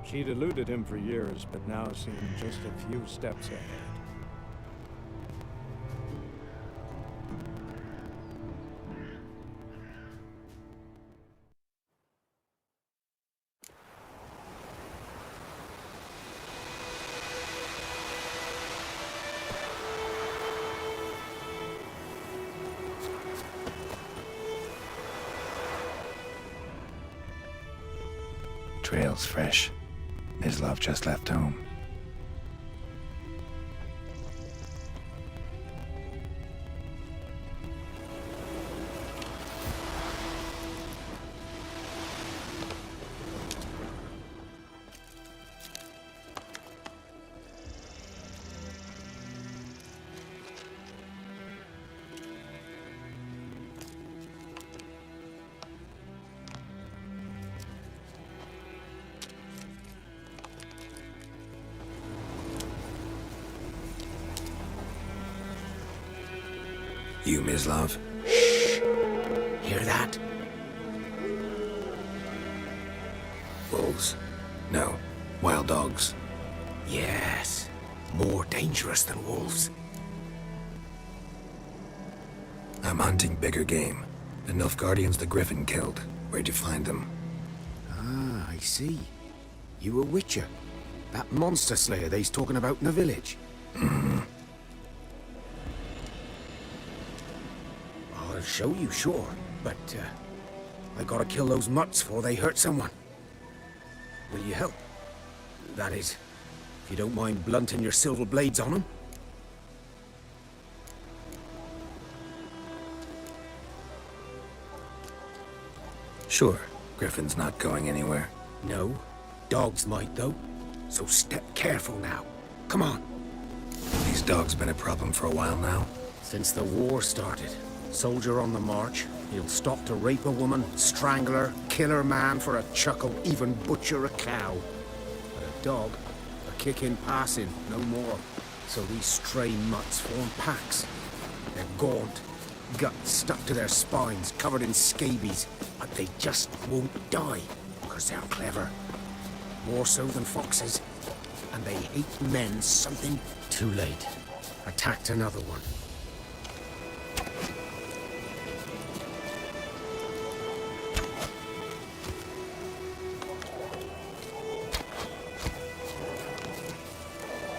She'd eluded him for years, but now seemed just a few steps ahead. Trail's fresh. Mislav just left home. You, Mislav? Shh! Hear that? Wolves? No. Wild dogs. Yes. More dangerous than wolves. I'm hunting bigger game. The Nilfgaardians the Griffin killed. Where'd you find them? Ah, I see. You a witcher. That monster slayer they's talking about in the village. I'll show you, sure. But, I gotta kill those mutts before they hurt someone. Will you help? That is, if you don't mind blunting your silver blades on them. Sure. Griffin's not going anywhere. No. Dogs might, though. So step careful now. Come on. These dogs been a problem for a while now. Since the war started. Soldier on the march. He'll stop to rape a woman, strangle her, kill her man for a chuckle, even butcher a cow. But a dog, a kick in passing, no more. So these stray mutts form packs. They're gaunt, guts stuck to their spines, covered in scabies. But they just won't die, because they're clever. More so than foxes. And they hate men something too late. Attacked another one.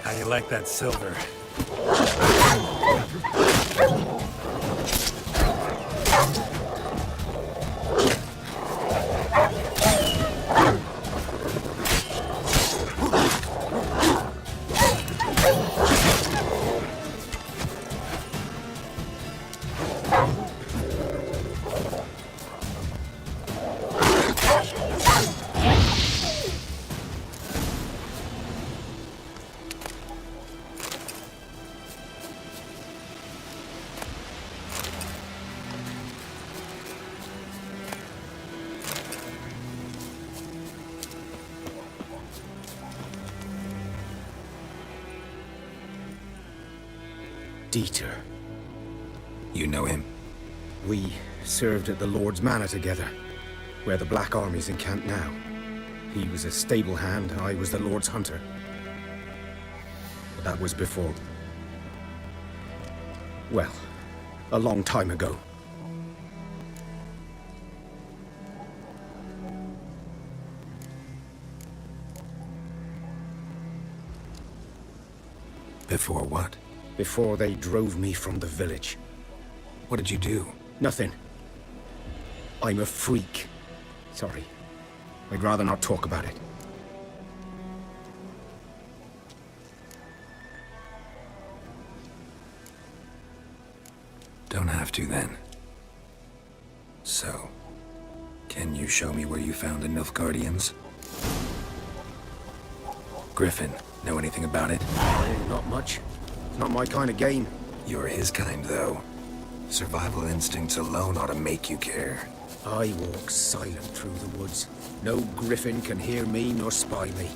How you like that silver? Dieter. You know him? We served at the Lord's Manor together, where the Black Army's encamped now. He was a stable hand, I was the Lord's hunter. But that was before... well, a long time ago. Before what? Before they drove me from the village. What did you do? Nothing. I'm a freak. Sorry. I'd rather not talk about it. Don't have to then. So, can you show me where you found the Nilfgaardians? Griffin, know anything about it? Not much. It's not my kind of game. You're his kind, though. Survival instincts alone ought to make you care. I walk silent through the woods. No griffin can hear me nor spy me.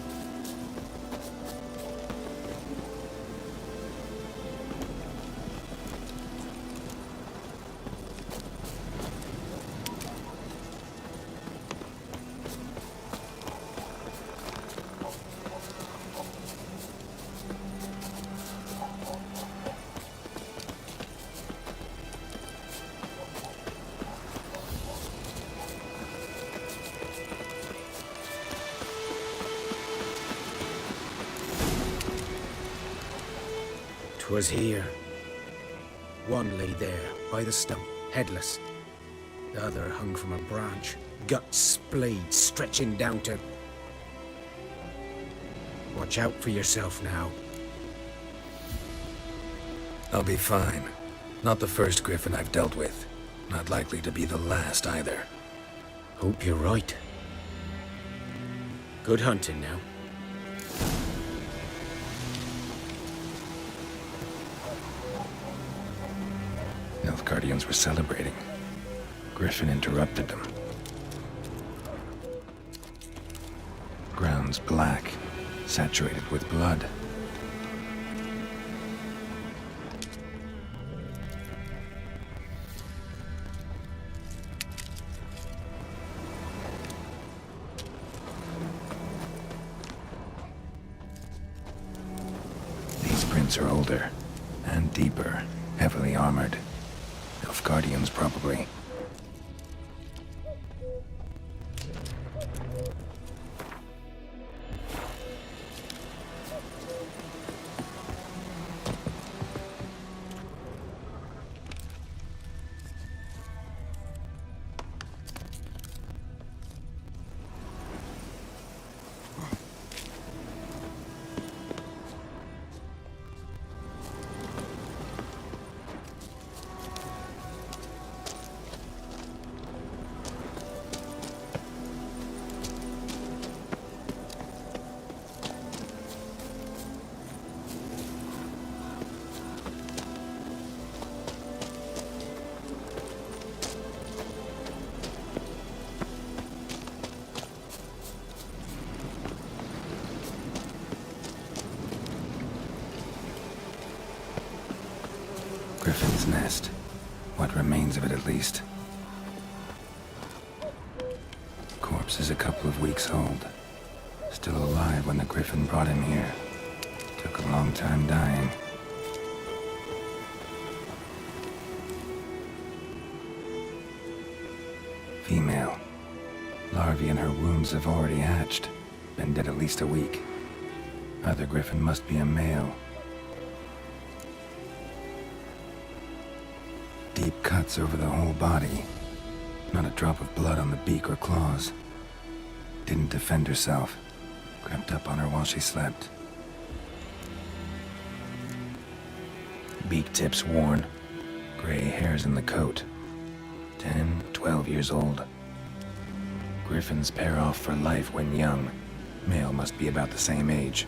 'Twas here. One lay there, by the stump, headless. The other hung from a branch, guts splayed, stretching down to... Watch out for yourself now. I'll be fine. Not the first griffin I've dealt with. Not likely to be the last either. Hope you're right. Good hunting now. Nilfgaardians were celebrating. Griffin interrupted them. Ground's black, saturated with blood. These prints are older and deeper, heavily armored. Nilfgaardians, probably. Griffin's nest. What remains of it, at least. Corpse is a couple of weeks old. Still alive when the griffin brought him here. Took a long time dying. Female. Larvae in her wombs have already hatched. Been dead at least a week. Other griffin must be a male. Deep cuts over the whole body. Not a drop of blood on the beak or claws. Didn't defend herself. Crept up on her while she slept. Beak tips worn. Gray hairs in the coat. 10, 12 years old. Griffins pair off for life when young. Male must be about the same age.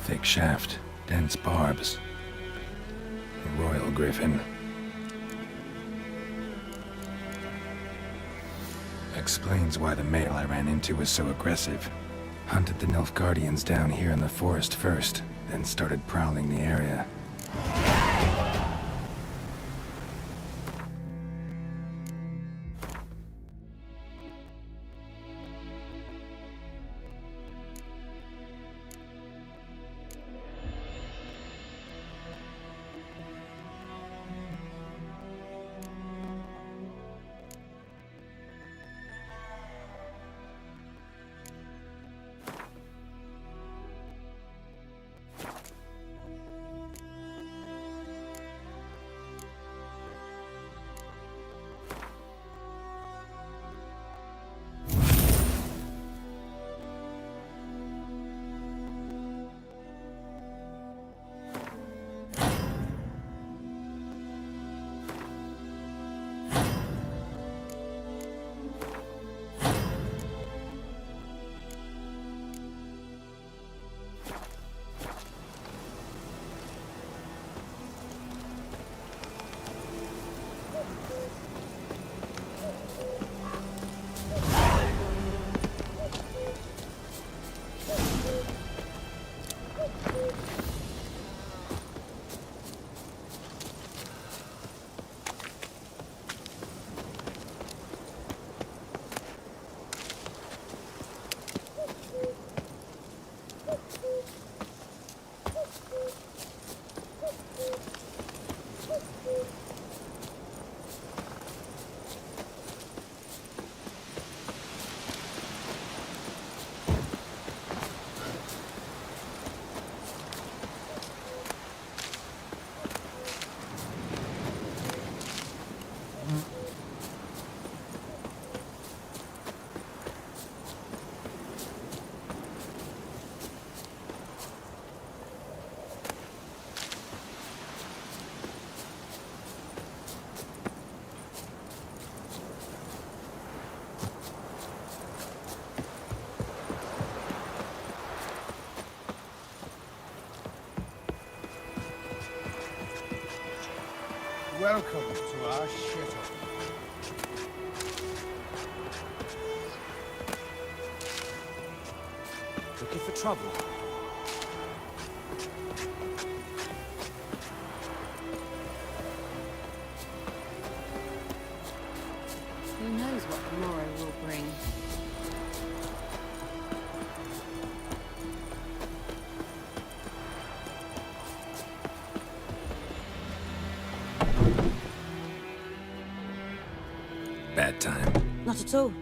Thick shaft, dense barbs. Royal griffin. Explains why the male I ran into was so aggressive. Hunted the Nilfgaardians down here in the forest first, then started prowling the area. welcome to our shithole. Looking for trouble? Who knows what tomorrow will bring? Bad time. Not at all.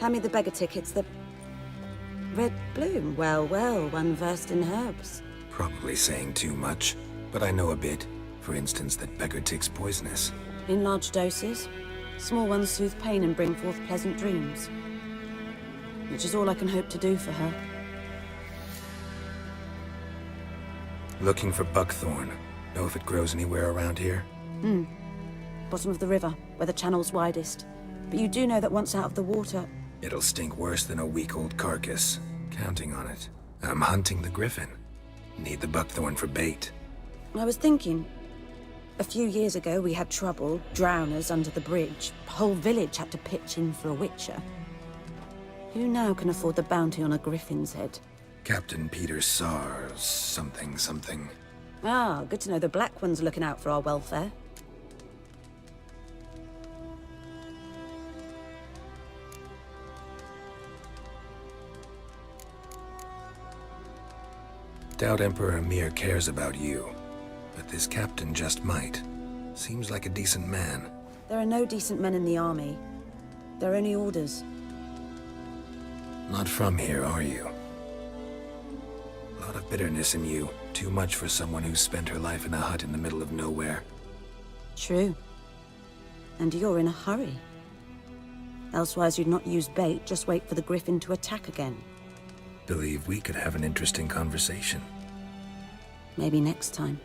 Hand me the beggar tickets, the... Red bloom. Well, well, one versed in herbs. Probably saying too much, but I know a bit. For instance, that beggar tick's poisonous. In large doses. Small ones soothe pain and bring forth pleasant dreams. Which is all I can hope to do for her. Looking for buckthorn. Know if it grows anywhere around here? Bottom of the river, where the channel's widest. But you do know that once out of the water... It'll stink worse than a week-old carcass. Counting on it. I'm hunting the griffin. Need the buckthorn for bait. I was thinking... A few years ago, we had trouble, drowners under the bridge. The whole village had to pitch in for a witcher. Who now can afford the bounty on a griffin's head? Captain Peter Sars, something. Ah, good to know the Black One's looking out for our welfare. Doubt Emperor Emir cares about you. But this captain just might. Seems like a decent man. There are no decent men in the army. They're only orders. Not from here, are you? A lot of bitterness in you. Too much for someone who's spent her life in a hut in the middle of nowhere. True. And you're in a hurry. Elsewise you'd not use bait, just wait for the griffin to attack again. Believe we could have an interesting conversation. Maybe next time.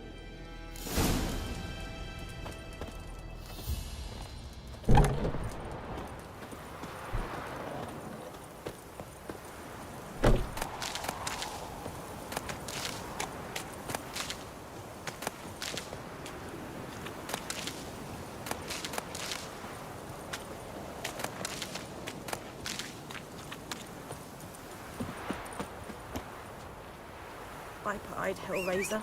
Viper-eyed Hellraiser.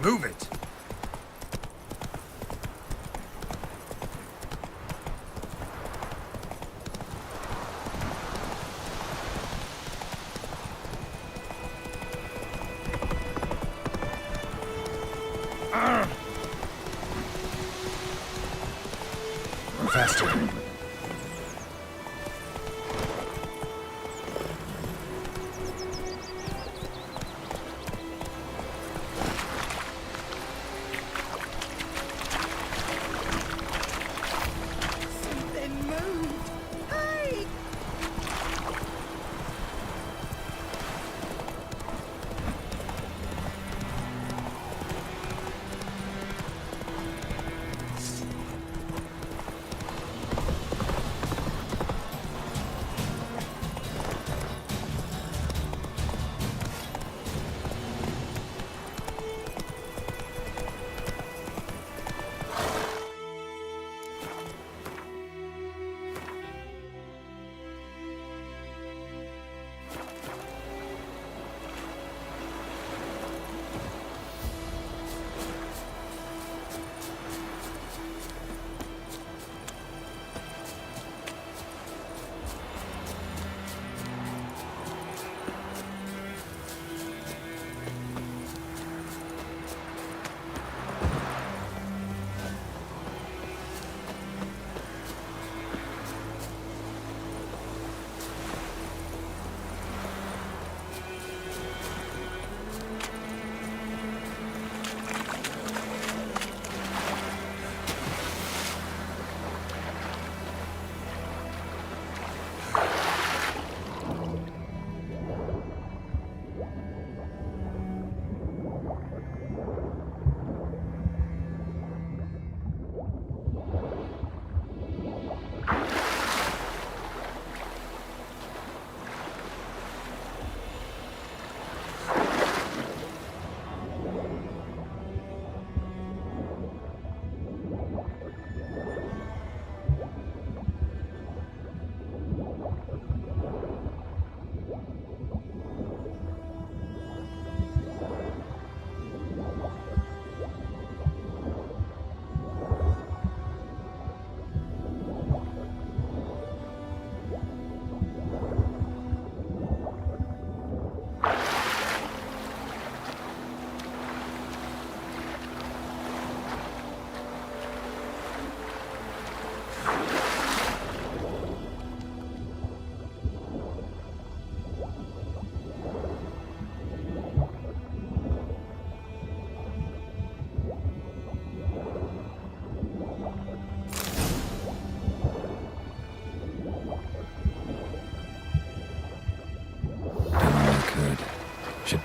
Move it! Faster. Something moved! Hey!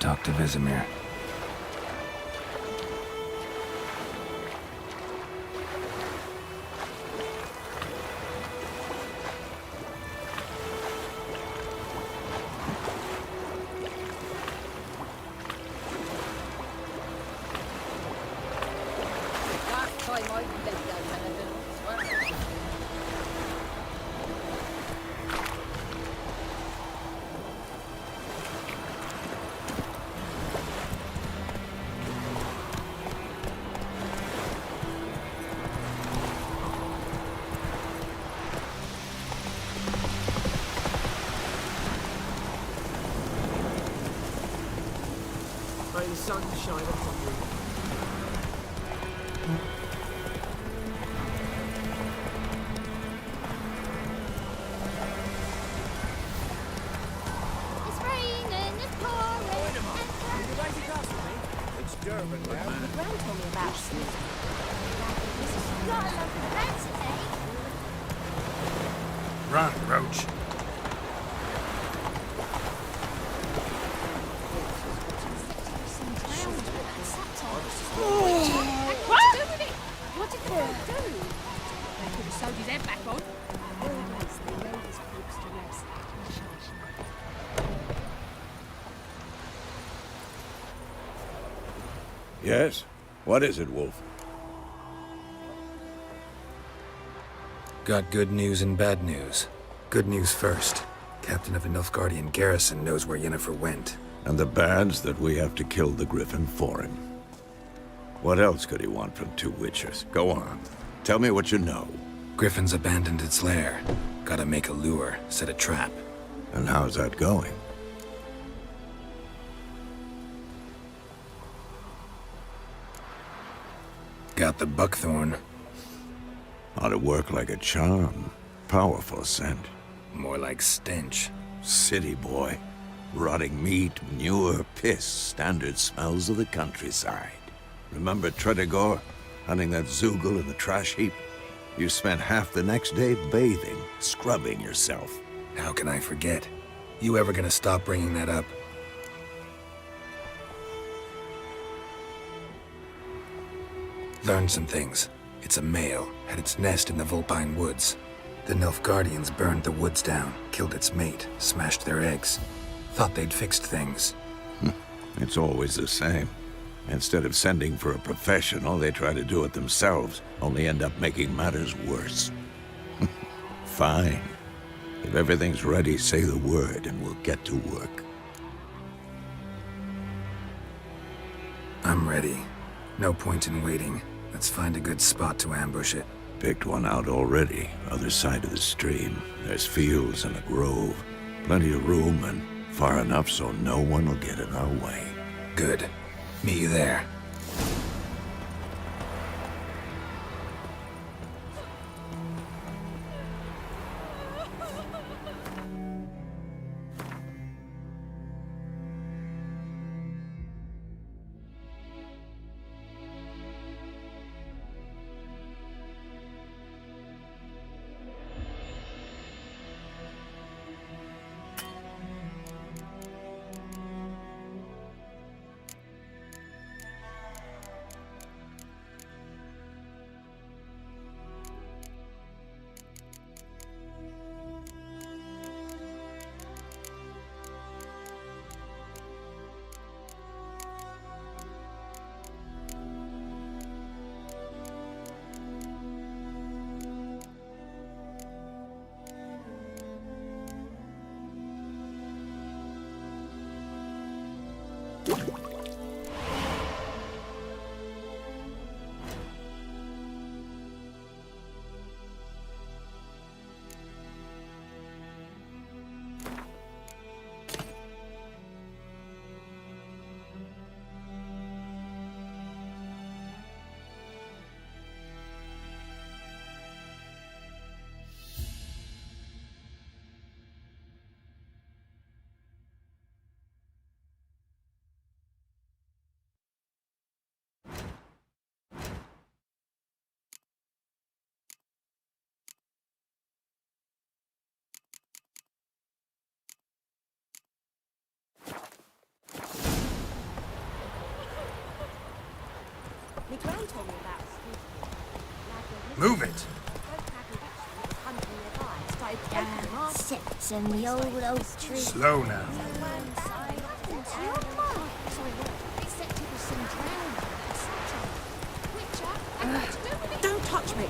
talk to Vesemir. Last time I lived those elephants, well. May the sun shine upon you. It's raining, it's pouring, It's Durban now. Gran told me about This is not a local fancy day. Run, Roach. What did do with it? What did Paul do? They could have sewed his head back on. Always the ladies' groups to rest. Yes? What is it, Wolf? Got good news and bad news. Good news first. Captain of the Nilfgaardian garrison knows where Yennefer went. And the bad's that we have to kill the Griffin for him. What else could he want from two Witchers? Go on. Tell me what you know. Griffin's abandoned its lair. Gotta make a lure, set a trap. And how's that going? Got the buckthorn. Ought to work like a charm. Powerful scent. More like stench. City boy. Rotting meat, manure, piss. Standard smells of the countryside. Remember Tredegor? Hunting that Zoogle in the trash heap? You spent half the next day bathing, scrubbing yourself. How can I forget? You ever gonna stop bringing that up? Learned some things. It's a male, had its nest in the Vulpine Woods. The Nilfgaardians burned the woods down, killed its mate, smashed their eggs. Thought they'd fixed things. It's always the same. Instead of sending for a professional, they try to do it themselves, only end up making matters worse. Fine. If everything's ready, say the word and we'll get to work. I'm ready. No point in waiting. Let's find a good spot to ambush it. Picked one out already, other side of the stream. There's fields and a grove. Plenty of room and far enough so no one will get in our way. Good. Meet you there. The Grey told me about Move it! Sits in the old oak tree. Slow now. Don't touch me!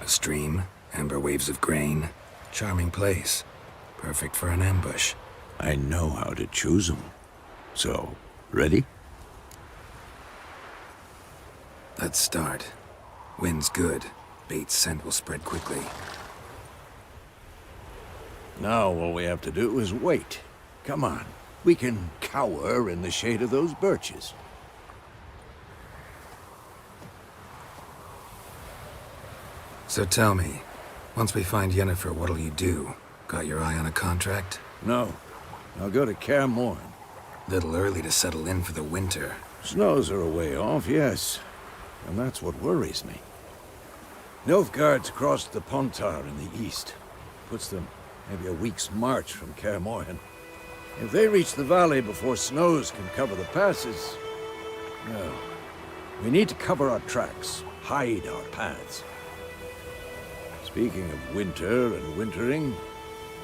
A stream, amber waves of grain. Charming place. Perfect for an ambush. I know how to choose them. So, ready? Let's start. Wind's good. Bait's scent will spread quickly. Now all we have to do is wait. Come on. We can cower in the shade of those birches. So tell me, once we find Yennefer, what'll you do? Got your eye on a contract? No. I'll go to Kaer Morhen. Little early to settle in for the winter. Snows are a way off, yes. And that's what worries me. Nilfgaard's crossed the Pontar in the east. Puts them maybe a week's march from Kaer Morhen. If they reach the valley before snows can cover the passes... well, we need to cover our tracks, hide our paths. Speaking of winter and wintering,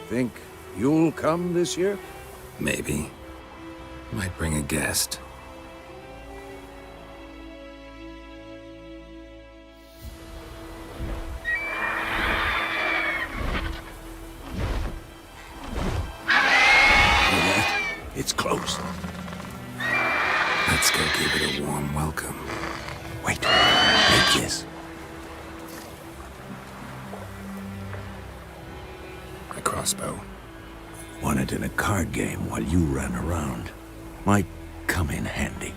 think you'll come this year? Maybe. Might bring a guest. Hear that? It's close. Let's go give it a warm welcome. Wait, take this. A crossbow. Won it in a card game while you ran around. Might come in handy.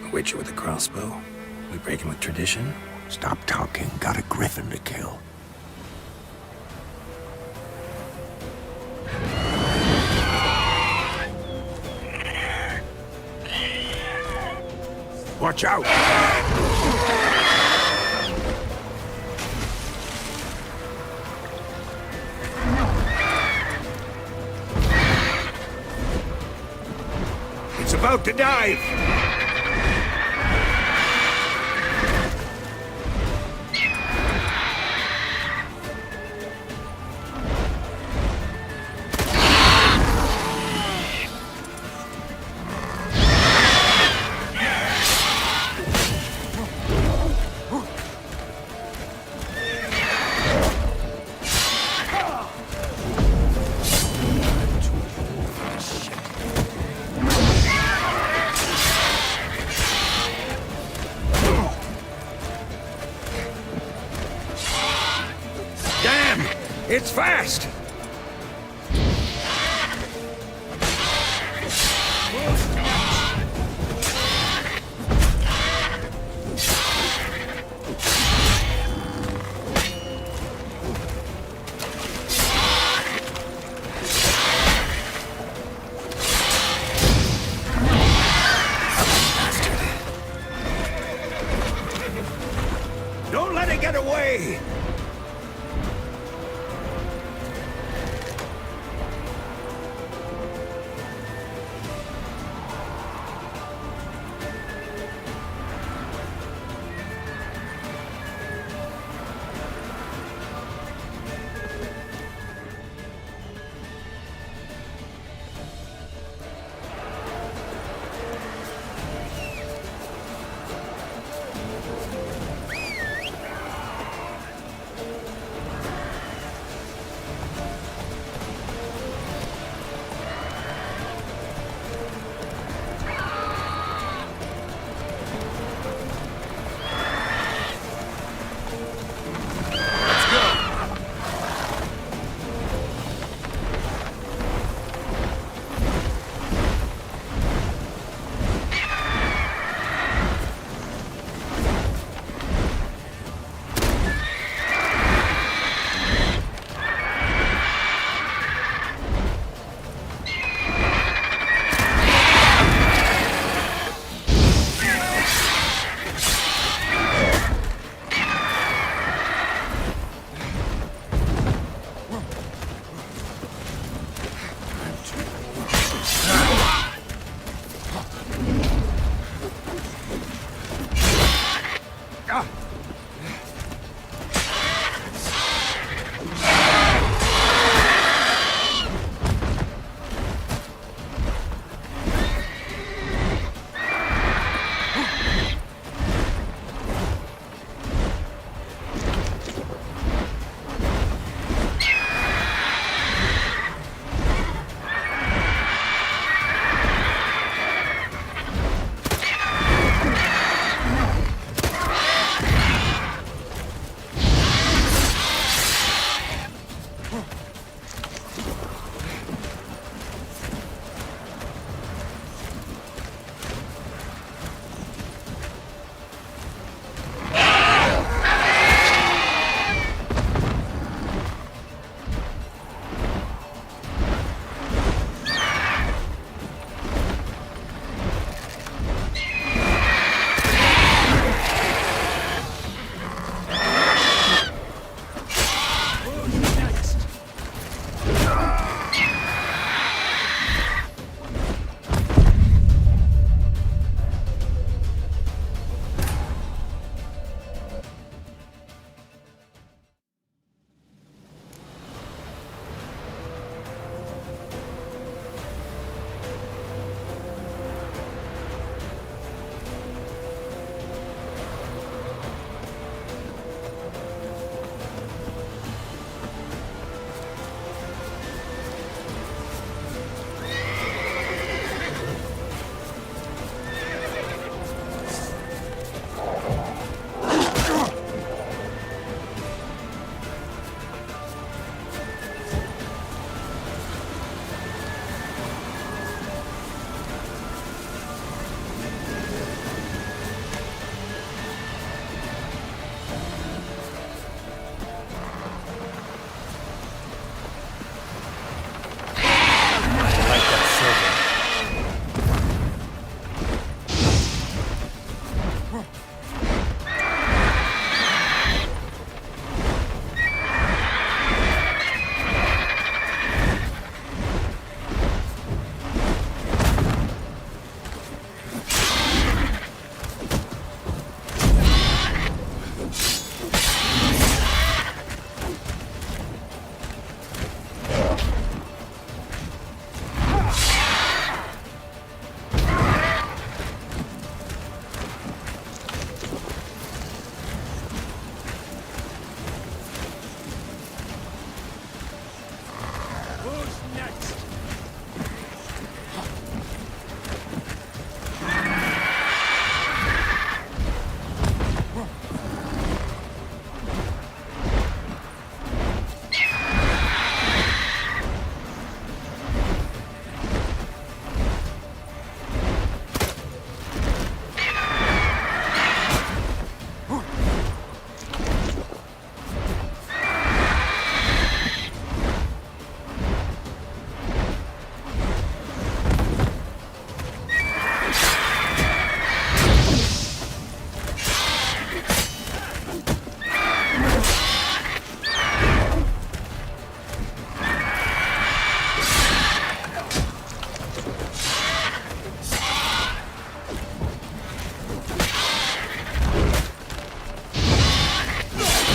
A witcher with a crossbow. We breaking with tradition? Stop talking. Got a griffin to kill. Watch out! It's about to dive! It's fast! Don't let it get away!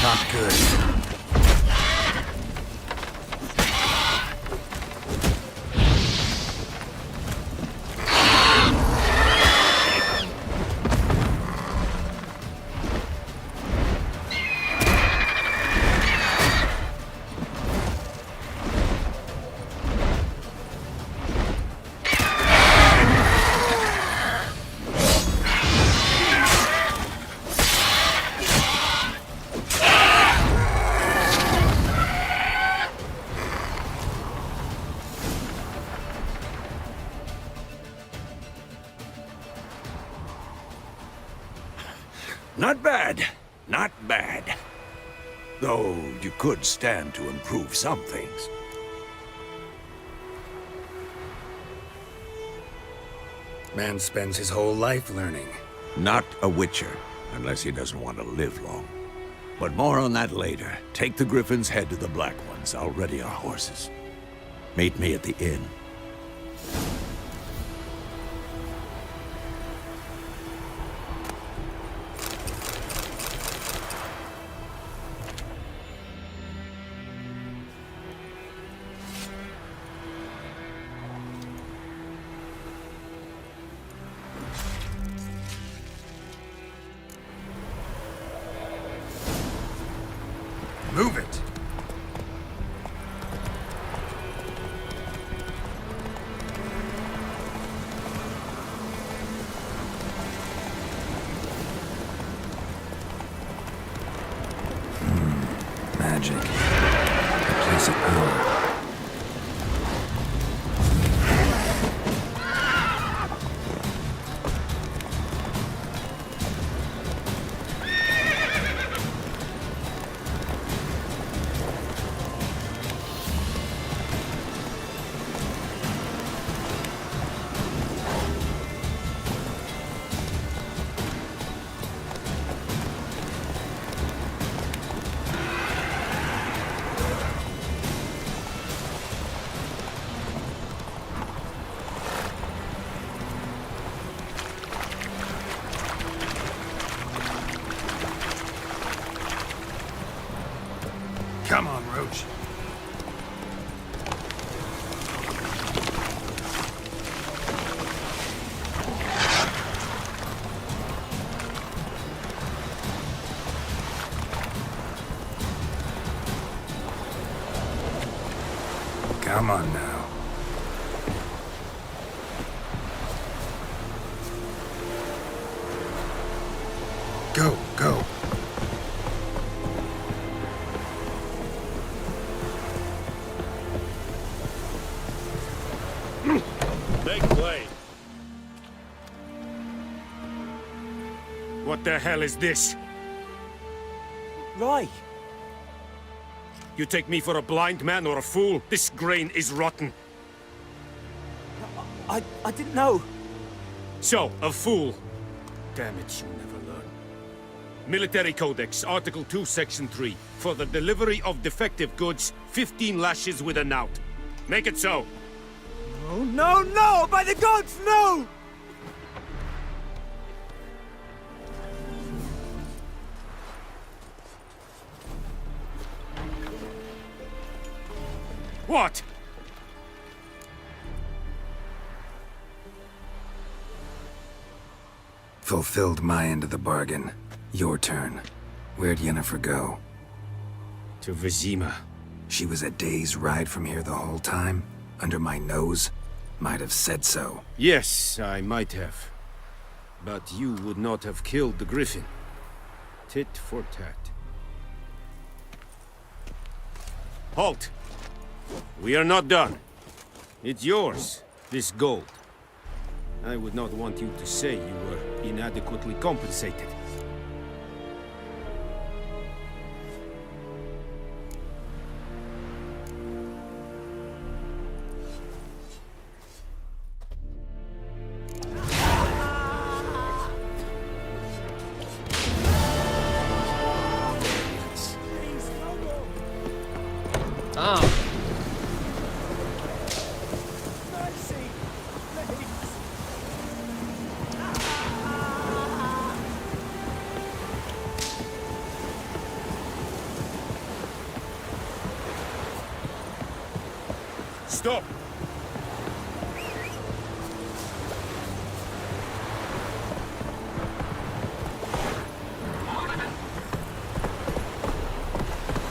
Not good. Not bad. Not bad. Though you could stand to improve some things. Man spends his whole life learning. Not a witcher, unless he doesn't want to live long. But more on that later. Take the Griffin's head to the Black Ones. I'll ready our horses. Meet me at the inn. Move it! Magic. A place of power. Come on, Roach. Come on now. Go, go. Make way. What the hell is this? Right. You take me for a blind man or a fool? This grain is rotten. I didn't know. So, a fool. Damn it, you never learn. Military Codex, Article 2, Section 3. For the delivery of defective goods, 15 lashes with a knout. Make it so. Oh, no, no! By the gods, no! What? Fulfilled my end of the bargain. Your turn. Where'd Yennefer go? To Vizima. She was a day's ride from here the whole time? Under my nose? Might have said so. Yes, I might have. But you would not have killed the Griffin. Tit for tat. Halt! We are not done. It's yours, this gold. I would not want you to say you were inadequately compensated. Stop!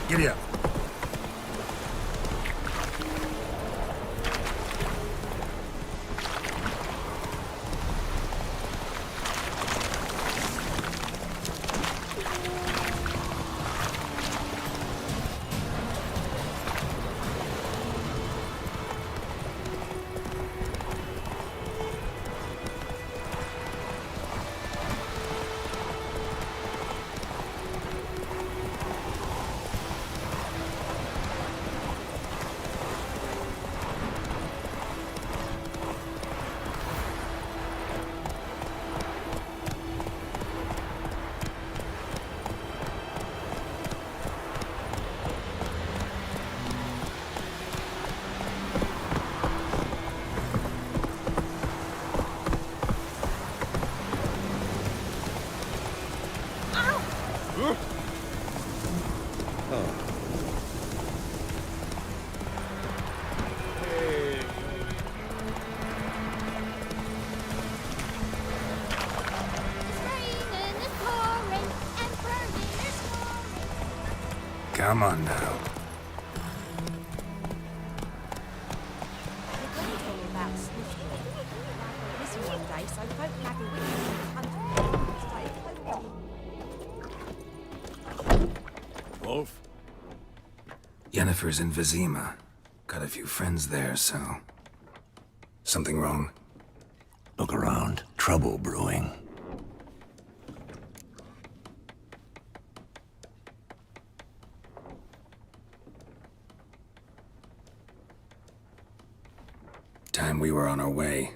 Giddy up. Come on now. Wolf? Yennefer's in Vizima. Got a few friends there, so... Something wrong? Look around. Trouble brewing. Time we were on our way.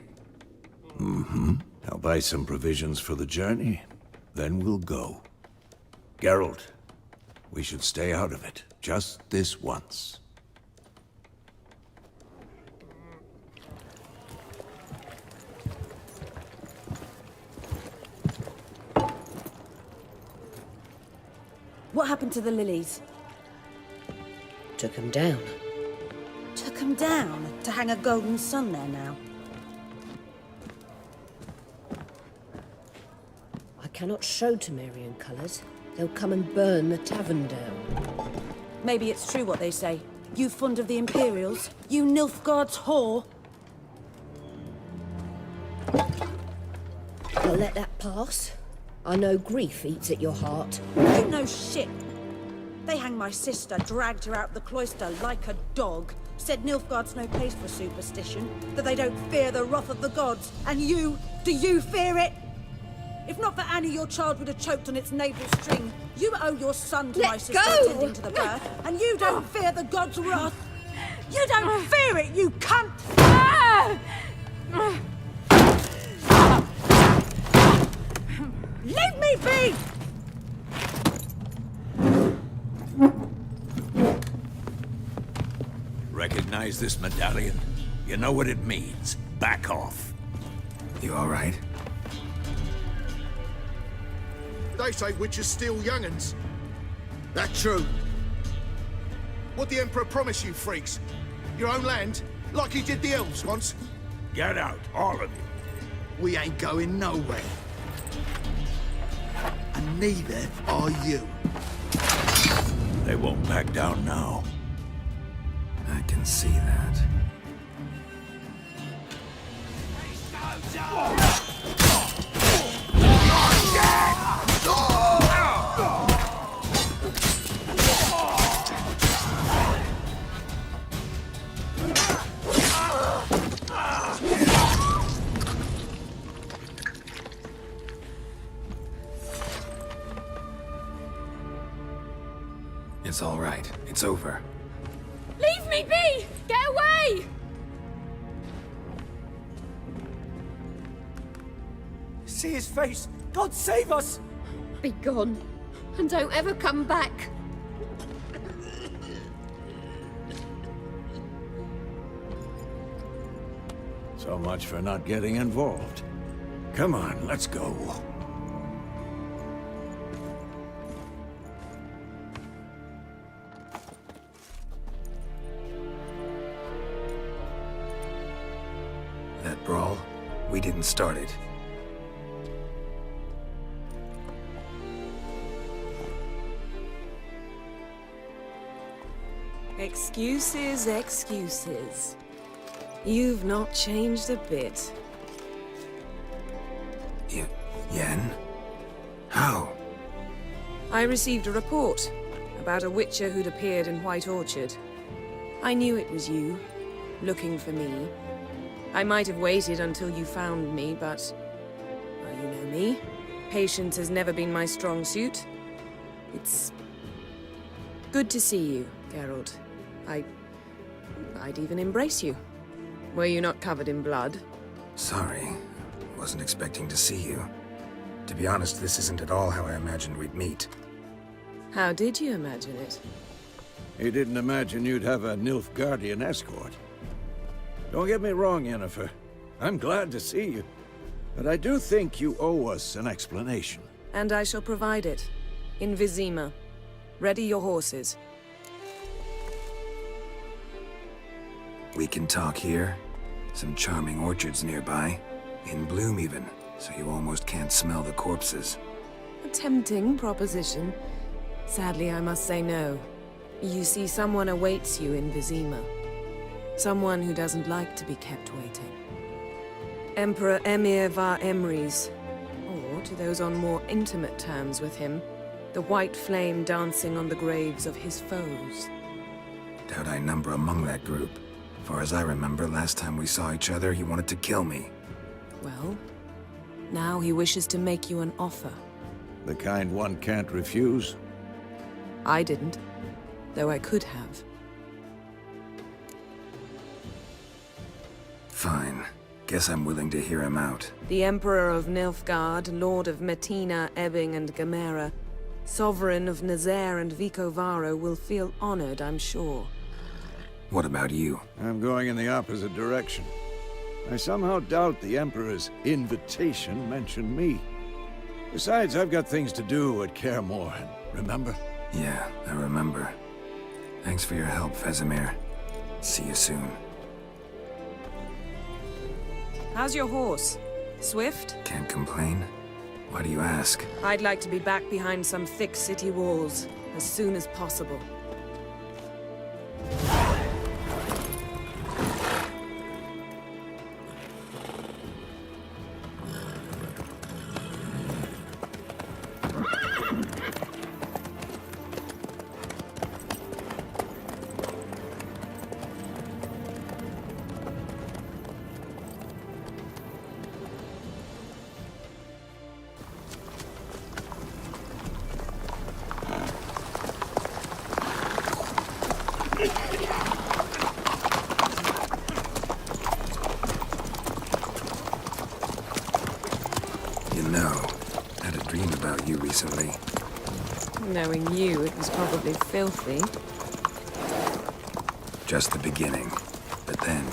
Mm-hmm. I'll buy some provisions for the journey. Then we'll go. Geralt, we should stay out of it. Just this once. What happened to the lilies? Took him down. Took them down to hang a golden sun there now. I cannot show Temerian colours. They'll come and burn the tavern down. Maybe it's true what they say. You fond of the Imperials? You Nilfgaard's whore? I'll let that pass. I know grief eats at your heart. You know shit. They hanged my sister, dragged her out the cloister like a dog. Said Nilfgaard's no place for superstition, that they don't fear the wrath of the gods. And you, do you fear it? If not for Annie, your child would have choked on its navel string. You owe your son to my sister attending to the birth, and you don't fear the gods' wrath. You don't fear it, you cunt! Leave me be! Recognize this medallion? You know what it means. Back off. You all right? They say witches steal young'uns. That true? What the Emperor promised you, freaks? Your own land? Like he did the elves once? Get out, all of you. We ain't going nowhere. And neither are you. They won't back down now. I can see that. It's all right. It's over. Leave me be! Get away! See his face! God save us! Be gone. And don't ever come back. So much for not getting involved. Come on, let's go. We didn't start it. Excuses, excuses. You've not changed a bit. Yen? How? I received a report about a witcher who'd appeared in White Orchard. I knew it was you, looking for me. I might have waited until you found me, but... well, you know me. Patience has never been my strong suit. It's... good to see you, Geralt. I'd even embrace you. Were you not covered in blood? Sorry. Wasn't expecting to see you. To be honest, this isn't at all how I imagined we'd meet. How did you imagine it? He didn't imagine you'd have a Nilfgaardian escort. Don't get me wrong, Yennefer. I'm glad to see you. But I do think you owe us an explanation. And I shall provide it. In Vizima. Ready your horses. We can talk here. Some charming orchards nearby. In bloom even, so you almost can't smell the corpses. A tempting proposition. Sadly, I must say no. You see, someone awaits you in Vizima. Someone who doesn't like to be kept waiting. Emperor Emir var Emrys. Or, to those on more intimate terms with him, the white flame dancing on the graves of his foes. Doubt I number among that group. Far as I remember, last time we saw each other, he wanted to kill me. Well, now he wishes to make you an offer. The kind one can't refuse? I didn't, though I could have. Fine. Guess I'm willing to hear him out. The Emperor of Nilfgaard, Lord of Metina, Ebbing, and Gamera, Sovereign of Nazaire and Vicovaro will feel honored, I'm sure. What about you? I'm going in the opposite direction. I somehow doubt the Emperor's invitation mentioned me. Besides, I've got things to do at Kaer Morhen, remember? Yeah, I remember. Thanks for your help, Vesemir. See you soon. How's your horse? Swift? Can't complain. Why do you ask? I'd like to be back behind some thick city walls as soon as possible. You know, I had a dream about you recently. Knowing you, it was probably filthy. Just the beginning. But then...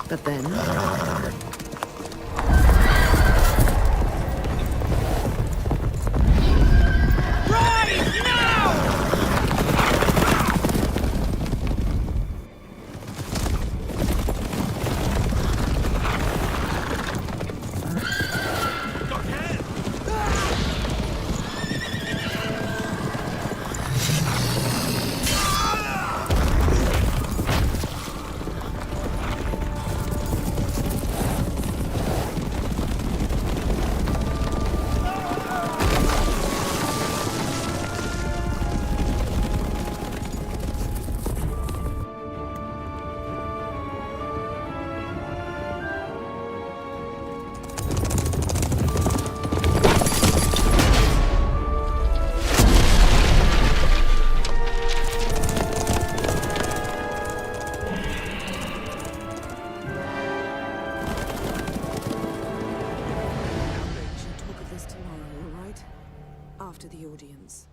But then? After the audience.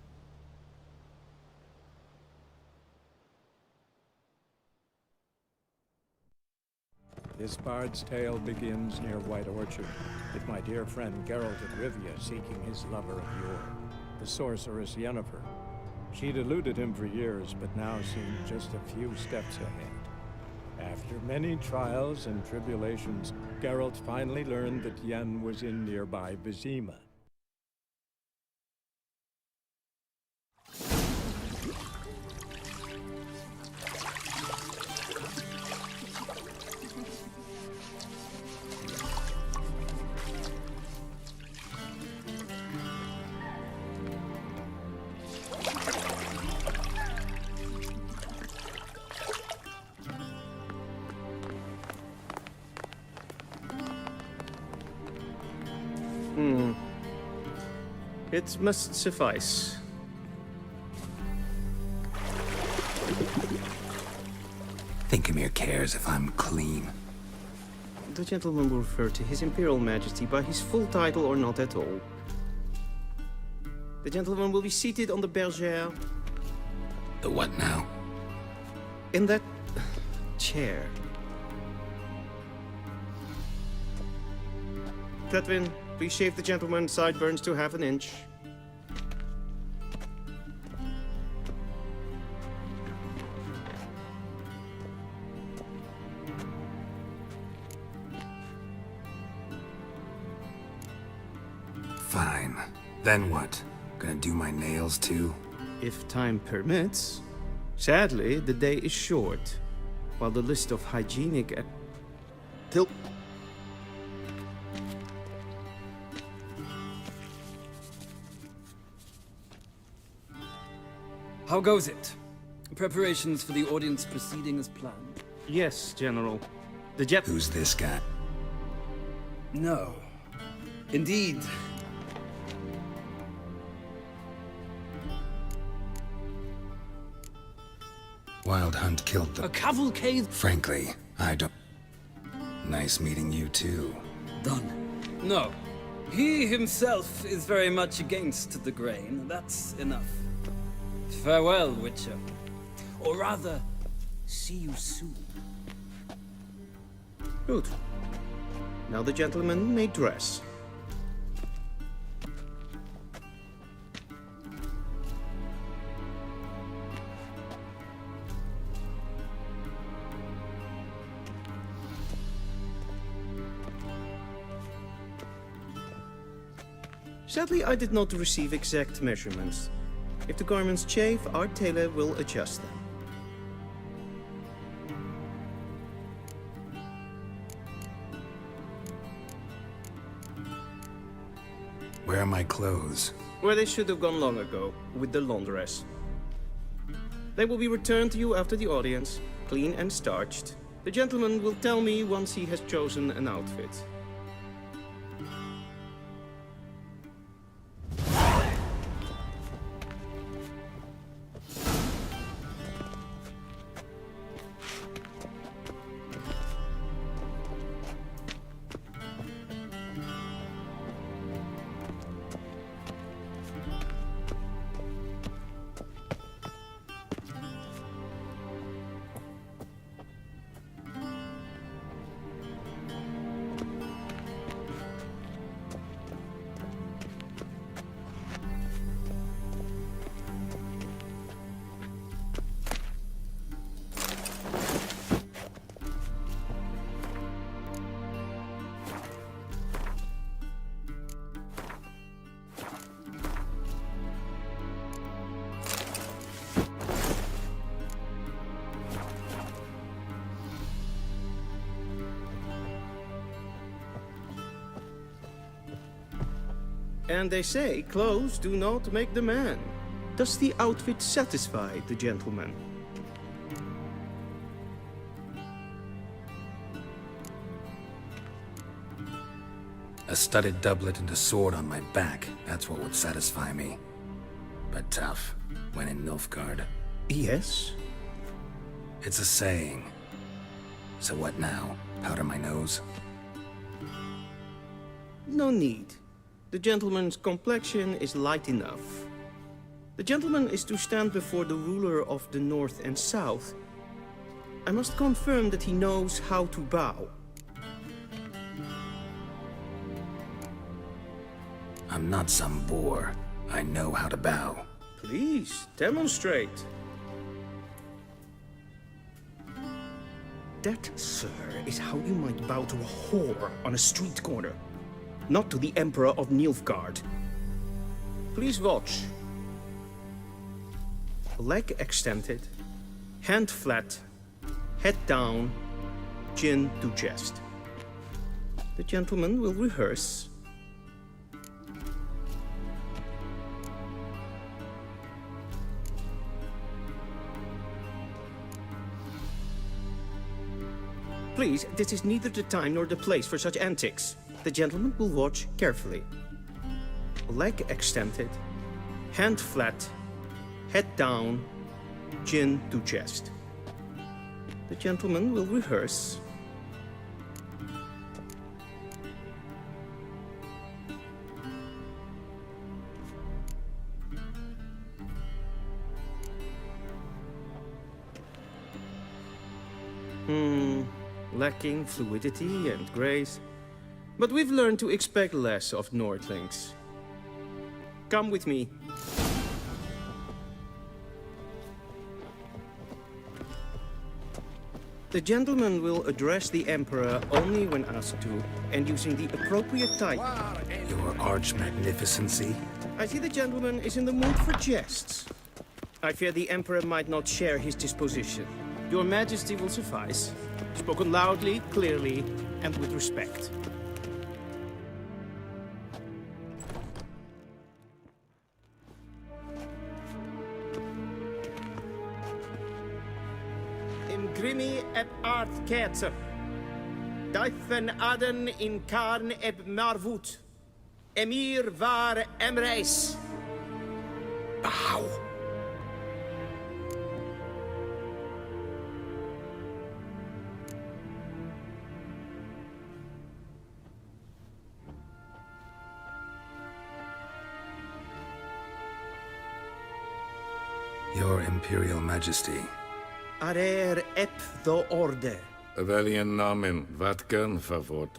This bard's tale begins near White Orchard, with my dear friend Geralt of Rivia seeking his lover of yore, the sorceress Yennefer. She'd eluded him for years, but now seemed just a few steps ahead. After many trials and tribulations, Geralt finally learned that Yen was in nearby Vizima. It must suffice. Thinkamere cares if I'm clean. The gentleman will refer to His Imperial Majesty by his full title or not at all. The gentleman will be seated on the bergère. The what now? In that chair. Tedwin, please shave the gentleman's sideburns to half an inch. Fine. Then what? Gonna do my nails too? If time permits. Sadly, the day is short, while the list of hygienic till How goes it? Preparations for the audience proceeding as planned? Yes, General. The jet. Who's this guy? No. Indeed. Wild Hunt killed the... A cavalcade? Frankly, I don't... Nice meeting you too. Done. No. He himself is very much against the grain. That's enough. Farewell, Witcher. Or rather, see you soon. Good. Now the gentleman may dress. Sadly, I did not receive exact measurements. If the garments chafe, our tailor will adjust them. Where are my clothes? Where they should have gone long ago, with the laundress. They will be returned to you after the audience, clean and starched. The gentleman will tell me once he has chosen an outfit. And they say clothes do not make the man. Does the outfit satisfy the gentleman? A studded doublet and a sword on my back, that's what would satisfy me. But tough, when in Nilfgaard. Yes. It's a saying. So what now? Powder my nose? No need. The gentleman's complexion is light enough. The gentleman is to stand before the ruler of the North and South. I must confirm that he knows how to bow. I'm not some boor. I know how to bow. Please, demonstrate. That, sir, is how you might bow to a whore on a street corner, not to the Emperor of Nilfgaard. Please watch. Leg extended, hand flat, head down, chin to chest. The gentleman will rehearse. Please, this is neither the time nor the place for such antics. The gentleman will watch carefully. Leg extended, hand flat, head down, chin to chest. The gentleman will rehearse. Lacking fluidity and grace. But we've learned to expect less of Nordlings. Come with me. The gentleman will address the Emperor only when asked to, and using the appropriate title. Your Arch-Magnificency. I see the gentleman is in the mood for jests. I fear the Emperor might not share his disposition. Your Majesty will suffice. Spoken loudly, clearly, and with respect. In grimi et art ketzer. Duifen aden in karn eb marvoet. Emir var emreis. Bow. Your Imperial Majesty. Arer ep the orde. Welchen Namen? Wat gern favort?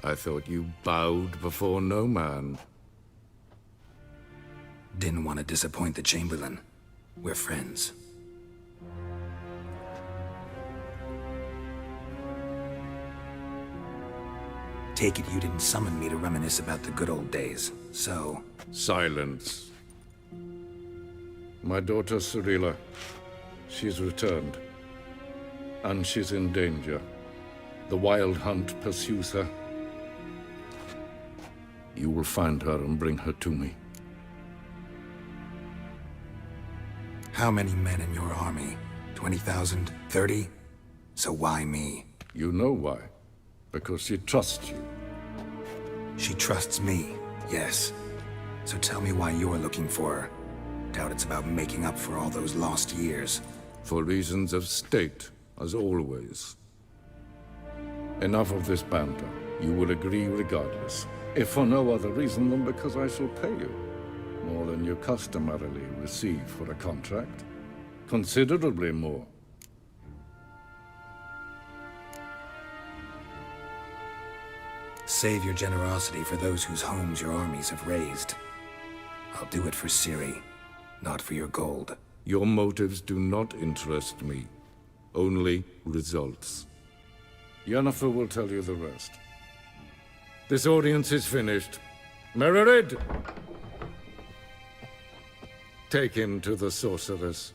I thought you bowed before no man. Didn't want to disappoint the Chamberlain. We're friends. Take it you didn't summon me to reminisce about the good old days, so... Silence. My daughter Cyrilla, she's returned. And she's in danger. The Wild Hunt pursues her. You will find her and bring her to me. How many men in your army? 20,000? 30? So why me? You know why. Because she trusts you. She trusts me, yes. So tell me why you're looking for her. Doubt it's about making up for all those lost years. For reasons of state, as always. Enough of this banter. You will agree regardless. If for no other reason than because I shall pay you. More than you customarily receive for a contract. Considerably more. Save your generosity for those whose homes your armies have razed. I'll do it for Ciri, not for your gold. Your motives do not interest me. Only results. Yennefer will tell you the rest. This audience is finished. Mererid! Take him to the sorceress.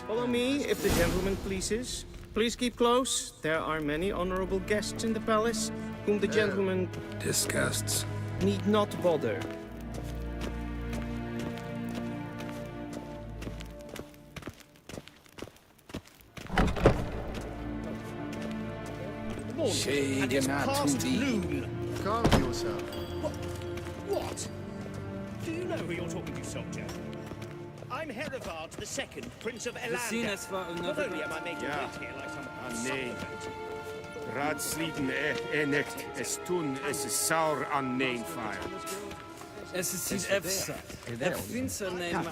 Follow me, if the gentleman pleases. Please keep close. There are many honorable guests in the palace, whom the gentleman disgusts. Need not bother. And it's past noon. Calm yourself. What? Do you know who you're talking to, soldier? I I'm Herivard II, Prince of The scene as far as Not only am I made to wait here like some nee. supplicant, Raadsleden enekt es tun es saur an neenfire. Es is niet efsa. Het vindt neem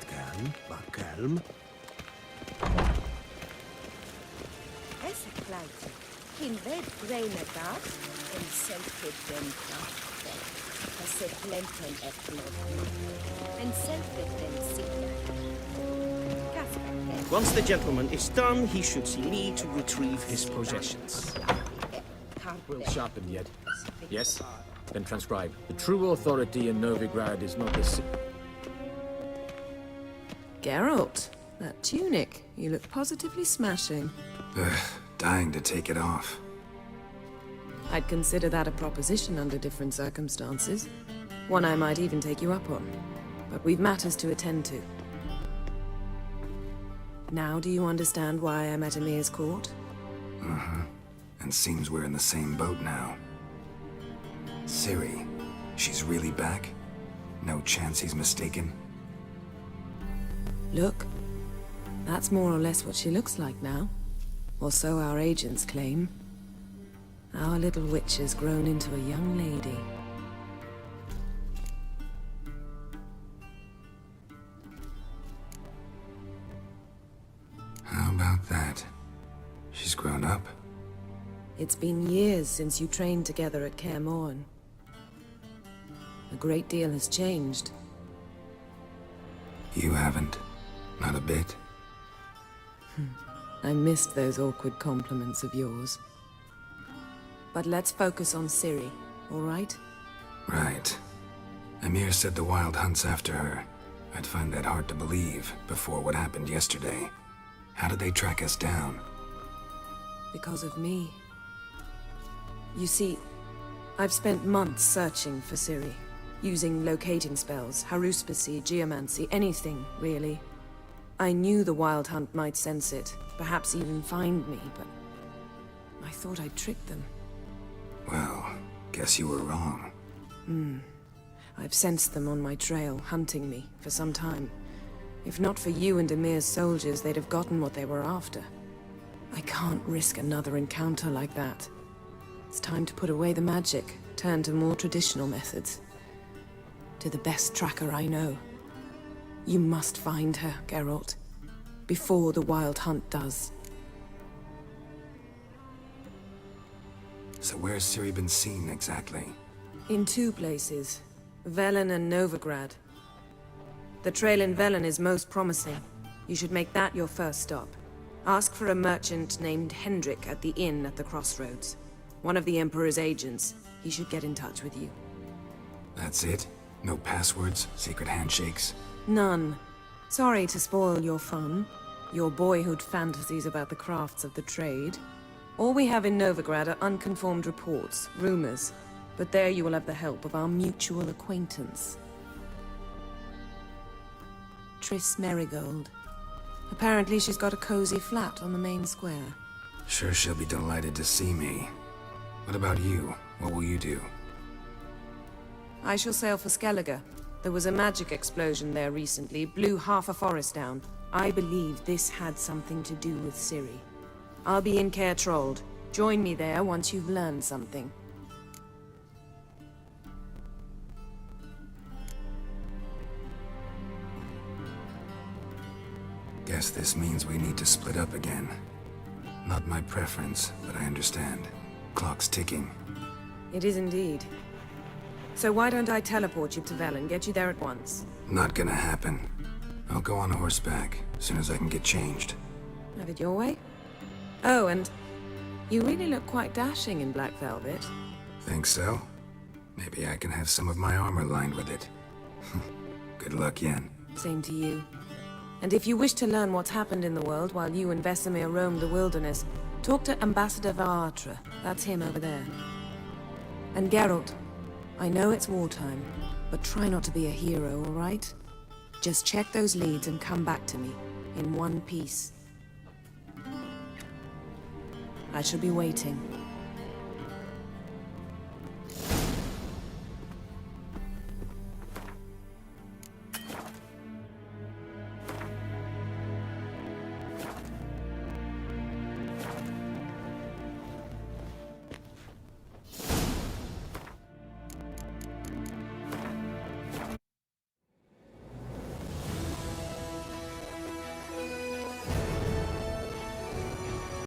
Karen wat kelm. Es kleid. Geen red brainer dag en selfie den dag. Es se plenten ekblod. En selfie den sikker. Once the gentleman is done, he should see me to retrieve his possessions. Will sharpened yet? Yes? Then transcribe. The true authority in Novigrad is not the... Geralt, that tunic. You look positively smashing. Dying to take it off. I'd consider that a proposition under different circumstances. One I might even take you up on. But we've matters to attend to. Now do you understand why I'm at Emir's court? Uh-huh. And seems we're in the same boat now. Ciri, she's really back? No chance he's mistaken? Look, that's more or less what she looks like now. Or so our agents claim. Our little witch has grown into a young lady. How about that? She's grown up? It's been years since you trained together at Kaer Morhen. A great deal has changed. You haven't. Not a bit. I missed those awkward compliments of yours. But let's focus on Ciri, all right? Right. Emir said the Wild Hunt's after her. I'd find that hard to believe before what happened yesterday. How did they track us down? Because of me. You see, I've spent months searching for Ciri, using locating spells, haruspicy, geomancy, anything, really. I knew the Wild Hunt might sense it, perhaps even find me, but I thought I'd tricked them. Well, guess you were wrong. I've sensed them on my trail, hunting me, for some time. If not for you and Emir's soldiers, they'd have gotten what they were after. I can't risk another encounter like that. It's time to put away the magic, turn to more traditional methods. To the best tracker I know. You must find her, Geralt. Before the Wild Hunt does. So where's Ciri been seen, exactly? In two places. Velen and Novigrad. The trail in Velen is most promising. You should make that your first stop. Ask for a merchant named Hendrik at the inn at the crossroads. One of the Emperor's agents. He should get in touch with you. That's it? No passwords? Secret handshakes? None. Sorry to spoil your fun. Your boyhood fantasies about the crafts of the trade. All we have in Novigrad are unconformed reports, rumors. But there you will have the help of our mutual acquaintance. Triss Merigold. Apparently she's got a cozy flat on the main square. Sure she'll be delighted to see me. What about you? What will you do? I shall sail for Skellige. There was a magic explosion there recently, blew half a forest down. I believe this had something to do with Ciri. I'll be in Caer Trold. Join me there once you've learned something. Guess this means we need to split up again. Not my preference, but I understand. Clock's ticking. It is indeed. So why don't I teleport you to Velen, get you there at once? Not gonna happen. I'll go on horseback, as soon as I can get changed. Have it your way? Oh, and you really look quite dashing in black velvet. Think so? Maybe I can have some of my armor lined with it. Good luck, Yen. Same to you. And if you wish to learn what's happened in the world while you and Vesemir roamed the wilderness, talk to Ambassador Varatra. That's him over there. And Geralt, I know it's wartime, but try not to be a hero, all right? Just check those leads and come back to me, in one piece. I shall be waiting.